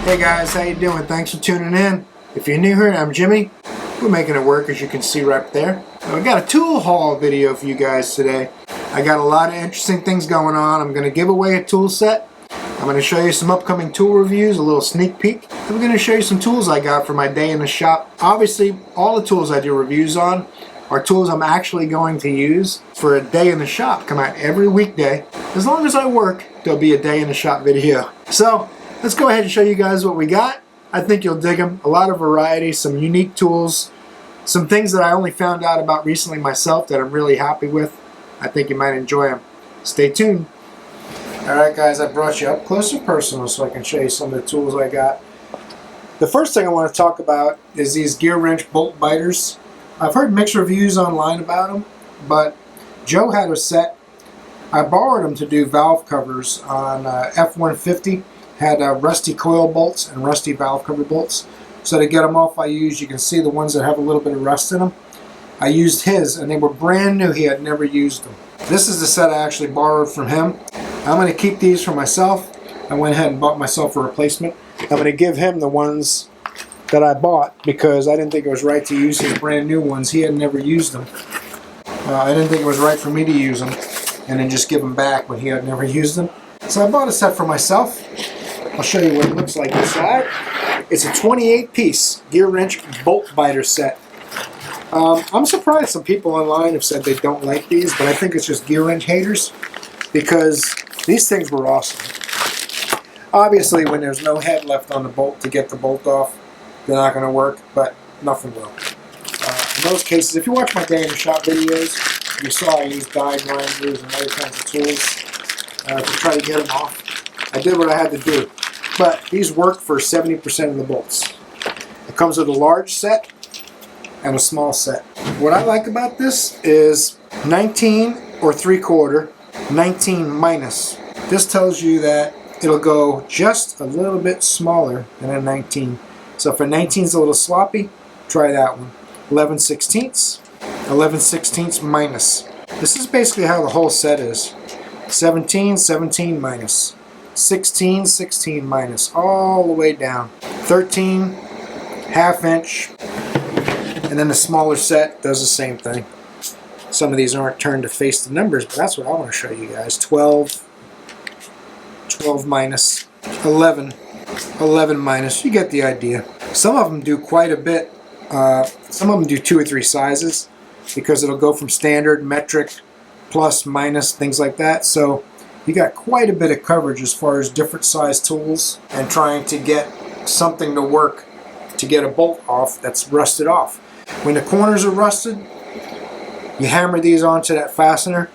Hey guys, how you doing? Thanks for tuning in. If you're new here, I'm Jimmy. We're making it work, as you can see right there. I got a tool haul video for you guys today. I got a lot of interesting things going on. I'm going to give away a tool set. I'm going to show you some upcoming tool reviews, a little sneak peek. I'm going to show you some tools I got for my day in the shop. Obviously, all the tools I do reviews on are tools I'm actually going to use for a day in the shop. Come out every weekday. As long as I work, there'll be a day in the shop video. So, let's go ahead and show you guys what we got. I think you'll dig them. A lot of variety, some unique tools, some things that I only found out about recently myself that I'm really happy with. I think you might enjoy them. Stay tuned. Alright guys, I brought you up close and personal so I can show you some of the tools I got. The first thing I want to talk about is these Gearwrench bolt biters. I've heard mixed reviews online about them, but Joe had a set. I borrowed them to do valve covers on F-150. Had rusty coil bolts and rusty valve cover bolts. So to get them off, you can see the ones that have a little bit of rust in them. I used his, and they were brand new. He had never used them. This is the set I actually borrowed from him. I'm going to keep these for myself. I went ahead and bought myself a replacement. I'm going to give him the ones that I bought because I didn't think it was right to use his brand new ones. He had never used them. I didn't think it was right for me to use them and then just give them back when he had never used them. So I bought a set for myself. I'll show you what it looks like inside. It's a 28-piece Gearwrench bolt biter set. I'm surprised some people online have said they don't like these, but I think it's just Gearwrench haters because these things were awesome. Obviously, when there's no head left on the bolt to get the bolt off, they're not going to work, but nothing will. In those cases, if you watch my day in the shop videos, you saw I used die grinders and other kinds of tools to try to get them off. I did what I had to do. But these work for 70% of the bolts. It comes with a large set and a small set. What I like about this is 19 or 3/4, 19 minus. This tells you that it'll go just a little bit smaller than a 19. So if a 19 is a little sloppy, try that one. 11/16, 11/16 minus. This is basically how the whole set is. 17, 17 minus. 16, 16 minus, all the way down. 13, ½ inch, and then the smaller set does the same thing. Some of these aren't turned to face the numbers, but that's what I want to show you guys. 12, 12 minus, 11, 11 minus. You get the idea. Some of them do quite a bit. Some of them do 2 or 3 sizes because it'll go from standard, metric, plus, minus, things like that. So you got quite a bit of coverage as far as different size tools and trying to get something to work to get a bolt off that's rusted off. When the corners are rusted, you hammer these onto that fastener.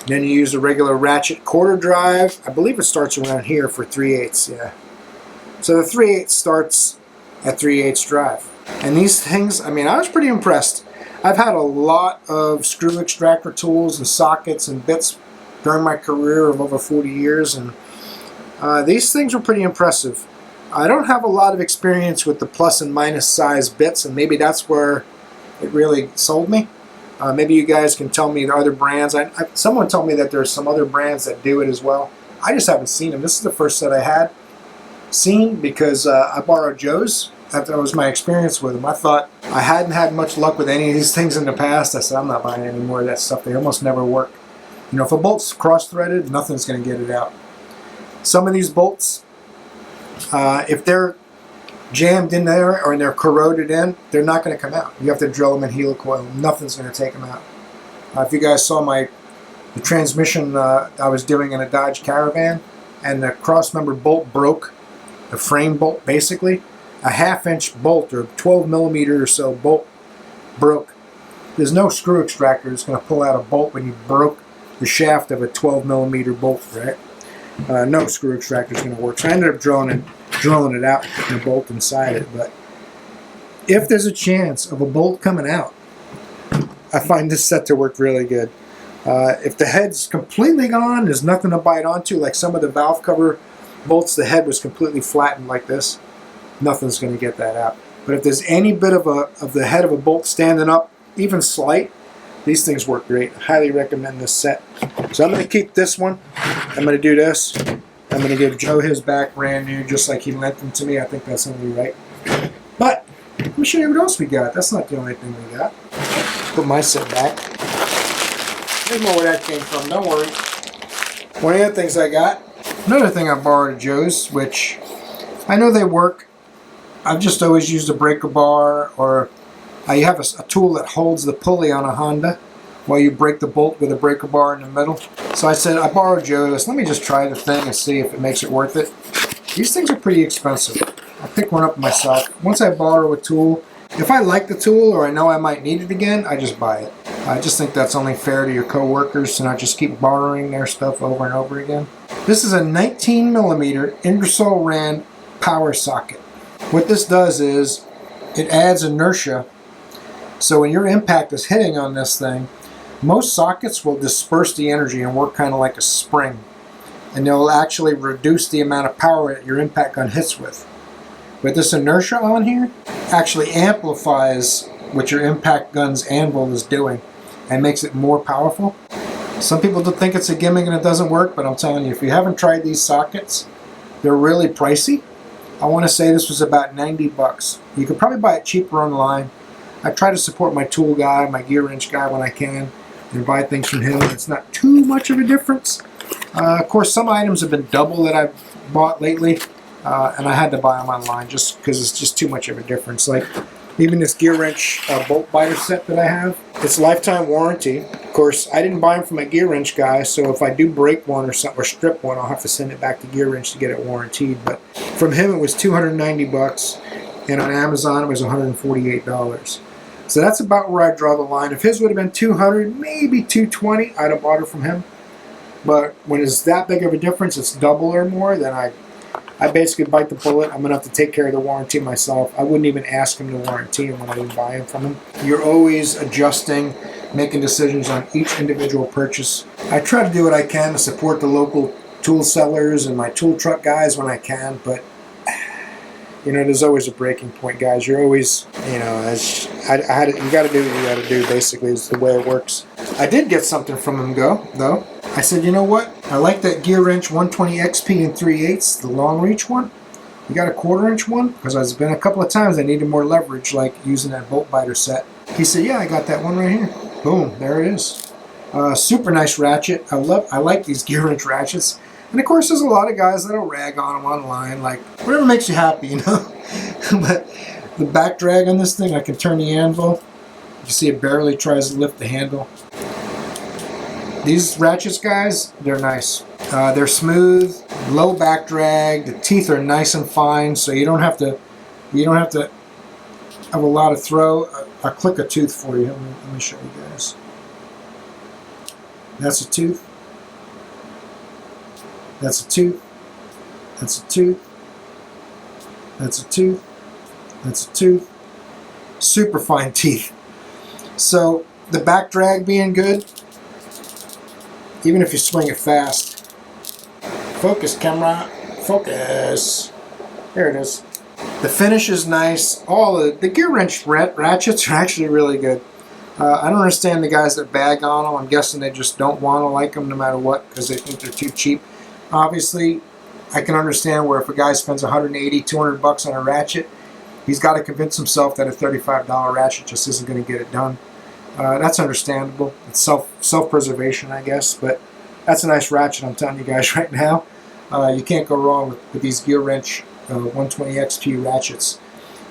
Then you use a regular ratchet quarter drive. I believe it starts around here for 3/8, yeah. So the 3/8 starts at 3/8 drive. And these things, I mean, I was pretty impressed. I've had a lot of screw extractor tools and sockets and bits during my career of over 40 years, and these things were pretty impressive. I don't have a lot of experience with the plus and minus size bits, and maybe that's where it really sold me. Maybe you guys can tell me the other brands. Someone told me that there's some other brands that do it as well. I just haven't seen them. This is the first set I had seen because I borrowed Joe's. That was my experience with them. I thought I hadn't had much luck with any of these things in the past. I said, I'm not buying any more of that stuff. They almost never work. You know, if a bolt's cross-threaded, nothing's going to get it out. Some of these bolts, if they're jammed in there or they're corroded in, they're not going to come out. You have to drill them in helicoil. Nothing's going to take them out. If you guys saw the transmission I was doing in a Dodge Caravan, and the cross-member bolt broke, the frame bolt basically, a ½ inch bolt or 12 millimeter or so bolt broke. There's no screw extractor that's going to pull out a bolt when you broke the shaft of a 12 millimeter bolt, right? No screw extractor is going to work. So I ended up drilling it out and the bolt inside it. But if there's a chance of a bolt coming out, I find this set to work really good. If the head's completely gone, there's nothing to bite onto, like some of the valve cover bolts, the head was completely flattened like this. Nothing's going to get that out. But if there's any bit of the head of a bolt standing up, even slight, these things work great. I highly recommend this set. So I'm going to keep this one. I'm going to do this. I'm going to give Joe his back brand new, just like he lent them to me. I think that's only right. But let me show you what else we got. That's not the only thing we got. Put my set back. There's more where that came from, don't worry. One of the other things I got, another thing I borrowed at Joe's, which I know they work. I've just always used a breaker bar, or you have a tool that holds the pulley on a Honda while you break the bolt with a breaker bar in the middle. So I said, I borrowed Joe's. Let me just try the thing and see if it makes it worth it. These things are pretty expensive. I'll pick one up myself. Once I borrow a tool, if I like the tool or I know I might need it again, I just buy it. I just think that's only fair to your co-workers to not just keep borrowing their stuff over and over again. This is a 19mm Ingersoll Rand power socket. What this does is it adds inertia. So when your impact is hitting on this thing, most sockets will disperse the energy and work kind of like a spring. And they'll actually reduce the amount of power that your impact gun hits with. But this inertia on here actually amplifies what your impact gun's anvil is doing and makes it more powerful. Some people do think it's a gimmick and it doesn't work, but I'm telling you, if you haven't tried these sockets, they're really pricey. I want to say this was about 90 bucks. You could probably buy it cheaper online. I try to support my tool guy, my Gearwrench guy when I can, and buy things from him. It's not too much of a difference. Of course, some items have been double that I've bought lately, and I had to buy them online just because it's just too much of a difference. Like even this Gearwrench bolt biter set that I have, it's lifetime warranty. Of course, I didn't buy them from my Gearwrench guy, so if I do break one or something or strip one, I'll have to send it back to Gearwrench to get it warranted. But from him, it was 290 bucks, and on Amazon, it was $148. So that's about where I draw the line. If his would have been 200, maybe 220, I'd have bought it from him. But when it's that big of a difference, it's double or more, then I basically bite the bullet. I'm going to have to take care of the warranty myself. I wouldn't even ask him to warranty him when I didn't buy him from him. You're always adjusting, making decisions on each individual purchase. I try to do what I can to support the local tool sellers and my tool truck guys when I can, but you know, there's always a breaking point, guys. You're always, you know, you got to do what you got to do, basically, is the way it works. I did get something from him, though. I said, you know what? I like that Gearwrench 120 XP in 3/8, the long reach one. You got a 1/4 inch one? Because there's been a couple of times I needed more leverage, like using that bolt biter set. He said, yeah, I got that one right here. Boom, there it is. Super nice ratchet. I like these Gearwrench ratchets. And of course, there's a lot of guys that'll rag on them online, like whatever makes you happy, you know. But the back drag on this thing, I can turn the anvil. You see, it barely tries to lift the handle. These ratchets, guys, they're nice. They're smooth, low back drag. The teeth are nice and fine, so you don't have to have a lot of throw. I'll click a tooth for you. Let me show you guys. That's a tooth. That's a tooth. That's a tooth. That's a tooth. That's a tooth. Super fine teeth. So the back drag being good, even if you swing it fast. Focus, camera. Focus. There it is. The finish is nice. All the Gearwrench ratchets are actually really good. I don't understand the guys that bag on them. I'm guessing they just don't want to like them no matter what because they think they're too cheap. Obviously, I can understand where if a guy spends 180, 200 bucks on a ratchet, he's got to convince himself that a $35 ratchet just isn't going to get it done. That's understandable. It's self-preservation, I guess, but that's a nice ratchet, I'm telling you guys right now. You can't go wrong with these Gearwrench 120 XP ratchets.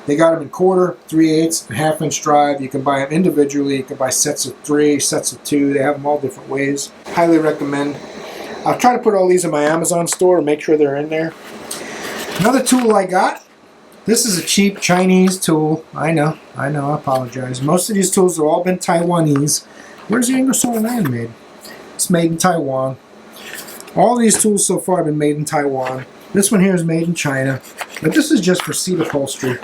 They got them in 1/4, 3/8, and 1/2 inch drive. You can buy them individually. You can buy sets of 3, sets of 2. They have them all different ways. Highly recommend. I'll try to put all these in my Amazon store and make sure they're in there. Another tool I got. This is a cheap Chinese tool. I know, I apologize. Most of these tools have all been Taiwanese. Where's the Ingersoll Rand made? It's made in Taiwan. All these tools so far have been made in Taiwan. This one here is made in China. But this is just for seat upholstery.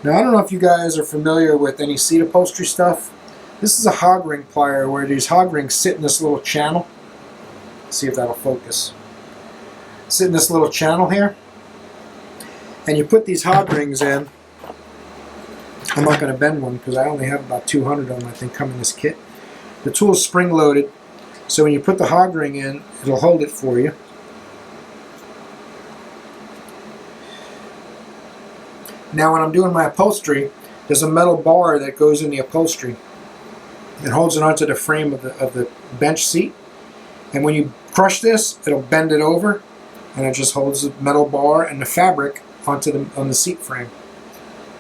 Now, I don't know if you guys are familiar with any seat upholstery stuff. This is a hog ring plier where these hog rings sit in this little channel. Let's see if that'll focus. Sit in this little channel here. And you put these hog rings in. I'm not going to bend one because I only have about 200 of them, I think, come in this kit. The tool is spring loaded. So when you put the hog ring in, it'll hold it for you. Now when I'm doing my upholstery, there's a metal bar that goes in the upholstery. It holds it onto the frame of the bench seat. And when you crush this, it'll bend it over, and it just holds the metal bar and the fabric on the seat frame.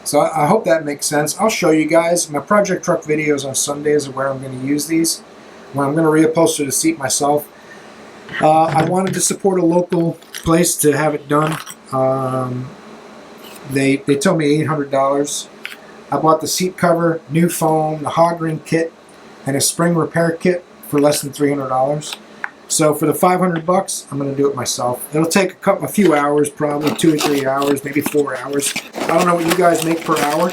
So I hope that makes sense. I'll show you guys. My project truck videos on Sundays are where I'm going to use these, when I'm going to reupholster the seat myself. I wanted to support a local place to have it done. They told me $800. I bought the seat cover, new foam, the hog ring kit, and a spring repair kit for less than $300. So for the $500, I'm going to do it myself. It'll take a few hours, probably 2 or 3 hours, maybe 4 hours. I don't know what you guys make per hour,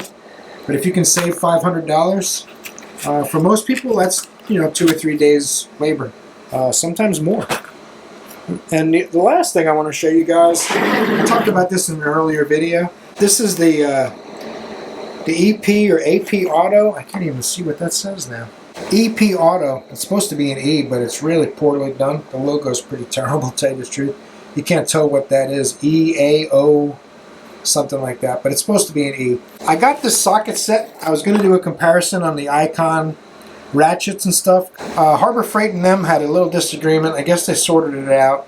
but if you can save $500, for most people, that's 2 or 3 days labor, sometimes more. And the last thing I want to show you guys, I talked about this in an earlier video. This is the EP or AP Auto. I can't even see what that says now. EP Auto. It's supposed to be an E, but it's really poorly done. The logo's pretty terrible, to tell you the truth. You can't tell what that is. EAO, something like that, but it's supposed to be an E. I got this socket set. I was going to do a comparison on the Icon ratchets and stuff. Harbor Freight and them had a little disagreement. I guess they sorted it out.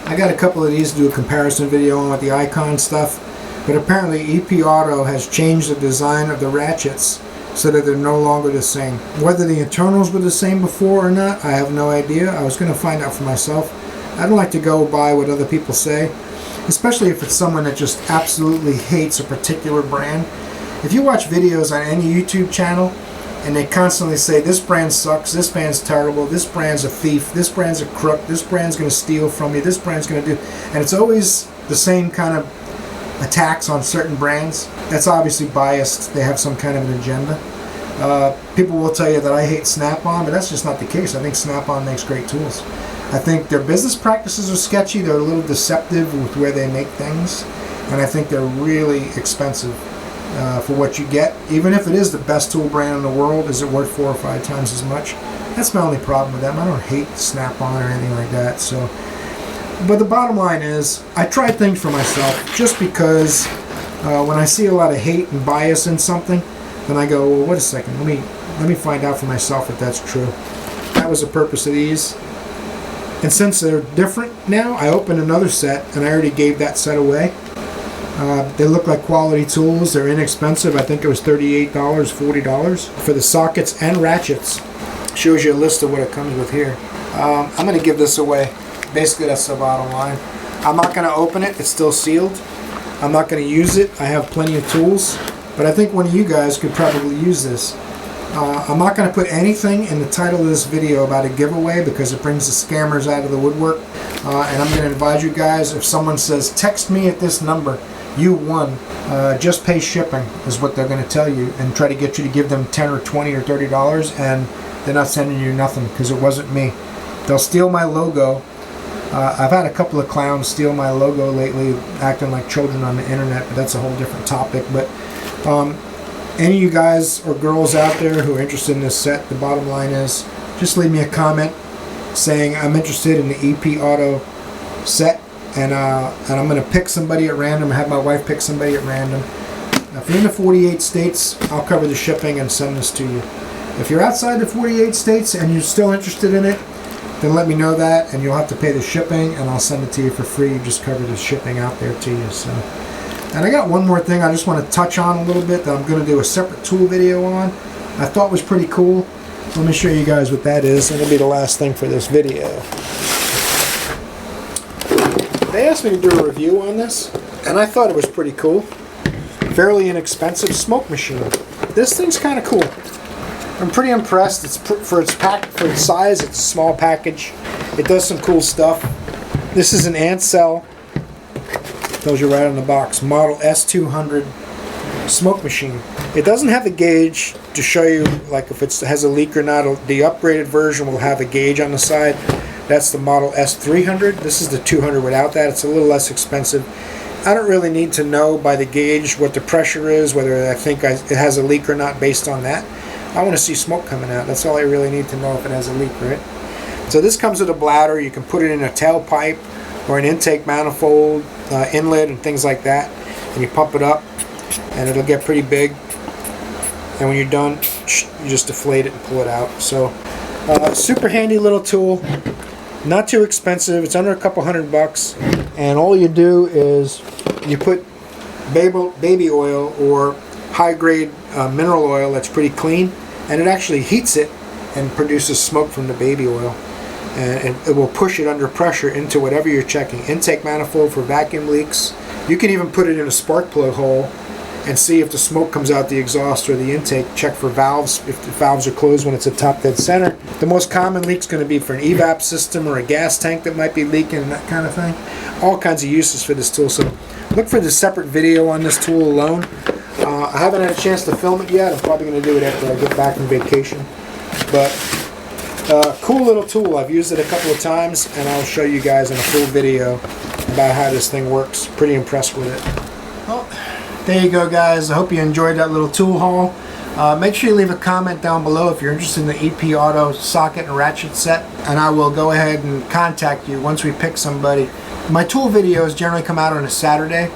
I got a couple of these to do a comparison video on with the Icon stuff, but apparently EP Auto has changed the design of the ratchets so that they're no longer the same. Whether the internals were the same before or not, I have no idea. I was going to find out for myself. I don't like to go by what other people say, especially if it's someone that just absolutely hates a particular brand. If you watch videos on any YouTube channel and they constantly say, this brand sucks, this brand's terrible, this brand's a thief, this brand's a crook, this brand's going to steal from you, this brand's going to do, and it's always the same kind of attacks on certain brands, that's obviously biased. They have some kind of an agenda. People will tell you that I hate Snap-on, but that's just not the case. I think Snap-on makes great tools. I think their business practices are sketchy. They're a little deceptive with where they make things, and I think they're really expensive for what you get. Even if it is the best tool brand in the world, is it worth 4 or 5 times as much? That's my only problem with them. I don't hate Snap-on or anything like that. So, but the bottom line is, I try things for myself just because when I see a lot of hate and bias in something, then I go, well, wait a second, let me find out for myself if that's true. That was the purpose of these. And since they're different now, I opened another set, and I already gave that set away. They look like quality tools. They're inexpensive. I think it was $38, $40 for the sockets and ratchets. Shows you a list of what it comes with here. I'm going to give this away. Basically, that's the bottom line. I'm not going to open it. It's still sealed. I'm not going to use it. I have plenty of tools, but I think one of you guys could probably use this. I'm not going to put anything in the title of this video about a giveaway because it brings the scammers out of the woodwork. And I'm going to advise you guys, if someone says, text me at this number, you won, just pay shipping is what they're going to tell you, and try to get you to give them $10 or $20 or $30, and they're not sending you nothing because it wasn't me. They'll steal my logo. I've had a couple of clowns steal my logo lately, acting like children on the internet, but that's a whole different topic. But any of you guys or girls out there who are interested in this set, the bottom line is, just leave me a comment saying I'm interested in the EP Auto set, and I'm going to pick somebody at random, have my wife pick somebody at random. Now, if you're in the 48 states, I'll cover the shipping and send this to you. If you're outside the 48 states and you're still interested in it, then let me know that, and you'll have to pay the shipping, and I'll send it to you for free. You just cover the shipping out there to you. So, and I got one more thing I just want to touch on a little bit that I'm going to do a separate tool video on. I thought was pretty cool. Let me show you guys what that is. It'll be the last thing for this video. They asked me to do a review on this, and I thought it was pretty cool. Fairly inexpensive smoke machine. This thing's kind of cool. I'm pretty impressed. It's for its size, it's a small package. It does some cool stuff. This is an Ancel, tells you right on the box, model S200 smoke machine. It doesn't have a gauge to show you like if it has a leak or not. The upgraded version will have a gauge on the side. That's the model S300. This is the 200 without that. It's a little less expensive. I don't really need to know by the gauge what the pressure is, whether I think it has a leak or not based on that. I want to see smoke coming out. That's all I really need to know if it has a leak, right? So this comes with a bladder. You can put it in a tailpipe or an intake manifold, inlet, and things like that. And you pump it up. and it'll get pretty big. And when you're done, you just deflate it and pull it out. So, super handy little tool. Not too expensive. It's under a couple $100, and all you do is you put baby oil or high-grade mineral oil that's pretty clean, and it actually heats it and produces smoke from the baby oil, and it will push it under pressure into whatever you're checking. Intake manifold for vacuum leaks. You can even put it in a spark plug hole and see if the smoke comes out the exhaust or the intake. Check for valves, if the valves are closed when it's at top dead center. The most common leak is going to be for an evap system or a gas tank that might be leaking and that kind of thing. All kinds of uses for this tool. So look for the separate video on this tool alone. I haven't had a chance to film it yet. I'm probably going to do it after I get back from vacation. But cool little tool. I've used it a couple of times, and I'll show you guys in a full video about how this thing works. Pretty impressed with it. Well, there you go, guys. I hope you enjoyed that little tool haul. Make sure you leave a comment down below if you're interested in the EP Auto socket and ratchet set, and I will go ahead and contact you once we pick somebody. My tool videos generally come out on a Saturday,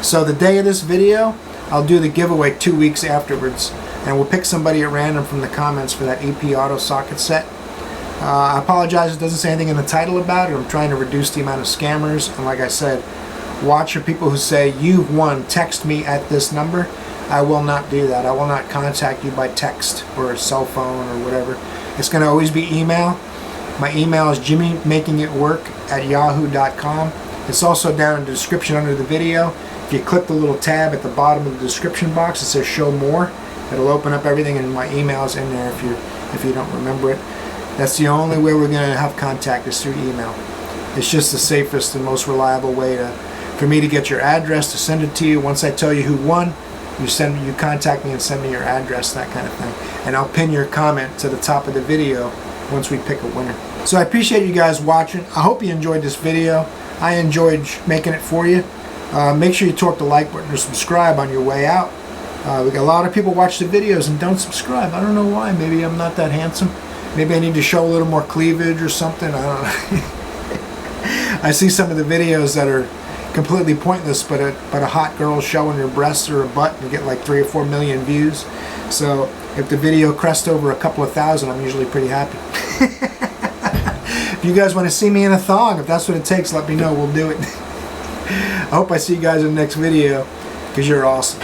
so the day of this video, I'll do the giveaway 2 weeks afterwards, and we'll pick somebody at random from the comments for that EP Auto socket set. I apologize, it doesn't say anything in the title about it. I'm trying to reduce the amount of scammers, and like I said, watch for people who say, "You've won, text me at this number." I will not do that. I will not contact you by text or a cell phone or whatever. It's going to always be email. My email is jimmymakingitwork@yahoo.com. It's also down in the description under the video. If you click the little tab at the bottom of the description box, it says show more. It'll open up everything, and my email's in there if you don't remember it. That's the only way we're going to have contact is through email. It's just the safest and most reliable way for me to get your address, to send it to you. Once I tell you who won, you contact me and send me your address, that kind of thing. And I'll pin your comment to the top of the video once we pick a winner. So I appreciate you guys watching. I hope you enjoyed this video. I enjoyed making it for you. Make sure you torque the like button or subscribe on your way out. We got a lot of people watch the videos and don't subscribe. I don't know why. Maybe I'm not that handsome. Maybe I need to show a little more cleavage or something. I don't know. I see some of the videos that are completely pointless, but a hot girl showing her breasts or her butt and get like 3 or 4 million views. So if the video crests over a couple of thousand, I'm usually pretty happy. If you guys want to see me in a thong, if that's what it takes, let me know. We'll do it. I hope I see you guys in the next video, because you're awesome.